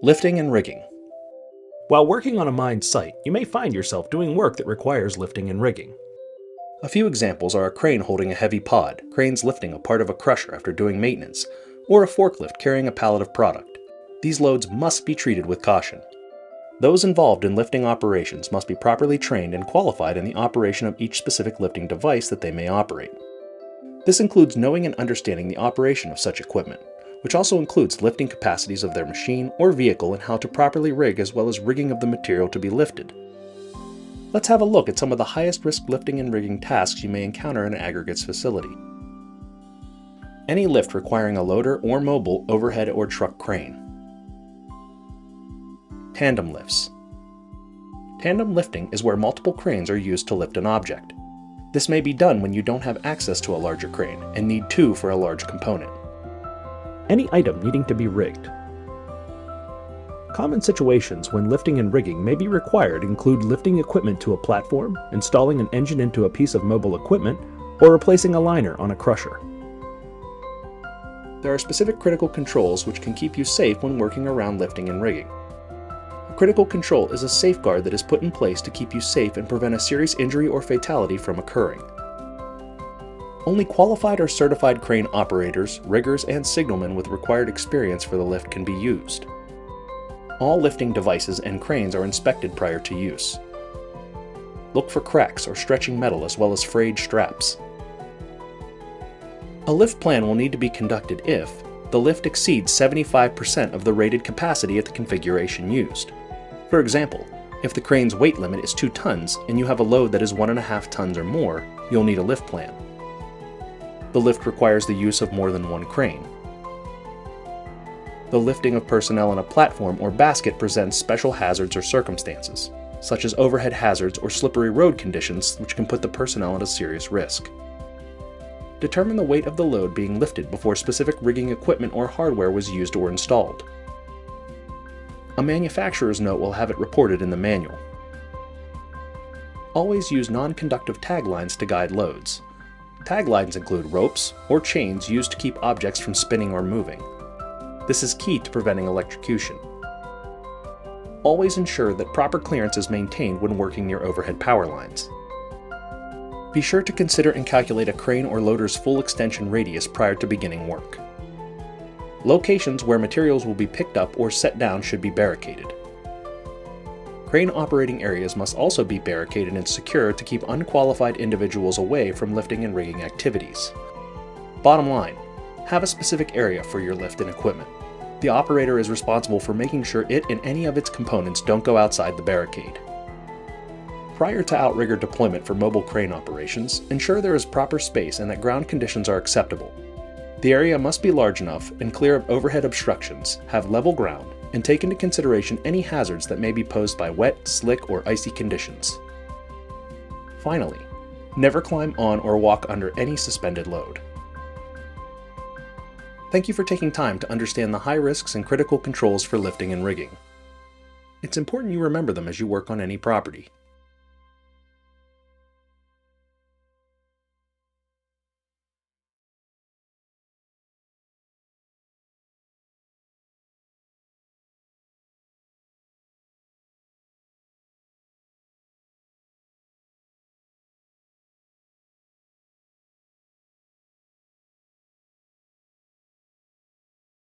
Lifting and rigging. While working on a mine site, you may find yourself doing work that requires lifting and rigging. A few examples are a crane holding a heavy pod, cranes lifting a part of a crusher after doing maintenance, or a forklift carrying a pallet of product. These loads must be treated with caution. Those involved in lifting operations must be properly trained and qualified in the operation of each specific lifting device that they may operate. This includes knowing and understanding the operation of such equipment, which also includes lifting capacities of their machine or vehicle and how to properly rig as well as rigging of the material to be lifted. Let's have a look at some of the highest risk lifting and rigging tasks you may encounter in an aggregates facility. Any lift requiring a loader or mobile overhead or truck crane. Tandem lifts. Tandem lifting is where multiple cranes are used to lift an object. This may be done when you don't have access to a larger crane and need two for a large component. Any item needing to be rigged. Common situations when lifting and rigging may be required include lifting equipment to a platform, installing an engine into a piece of mobile equipment, or replacing a liner on a crusher. There are specific critical controls which can keep you safe when working around lifting and rigging. A critical control is a safeguard that is put in place to keep you safe and prevent a serious injury or fatality from occurring. Only qualified or certified crane operators, riggers, and signalmen with required experience for the lift can be used. All lifting devices and cranes are inspected prior to use. Look for cracks or stretching metal as well as frayed straps. A lift plan will need to be conducted if the lift exceeds 75% of the rated capacity at the configuration used. For example, if the crane's weight limit is 2 tons and you have a load that is 1.5 tons or more, you'll need a lift plan. The lift requires the use of more than one crane. The lifting of personnel on a platform or basket presents special hazards or circumstances, such as overhead hazards or slippery road conditions which can put the personnel at a serious risk. Determine the weight of the load being lifted before specific rigging equipment or hardware was used or installed. A manufacturer's note will have it reported in the manual. Always use non-conductive taglines to guide loads. Taglines include ropes or chains used to keep objects from spinning or moving. This is key to preventing electrocution. Always ensure that proper clearance is maintained when working near overhead power lines. Be sure to consider and calculate a crane or loader's full extension radius prior to beginning work. Locations where materials will be picked up or set down should be barricaded. Crane operating areas must also be barricaded and secure to keep unqualified individuals away from lifting and rigging activities. Bottom line, have a specific area for your lift and equipment. The operator is responsible for making sure it and any of its components don't go outside the barricade. Prior to outrigger deployment for mobile crane operations, ensure there is proper space and that ground conditions are acceptable. The area must be large enough and clear of overhead obstructions, have level ground, and take into consideration any hazards that may be posed by wet, slick, or icy conditions. Finally, never climb on or walk under any suspended load. Thank you for taking time to understand the high risks and critical controls for lifting and rigging. It's important you remember them as you work on any property.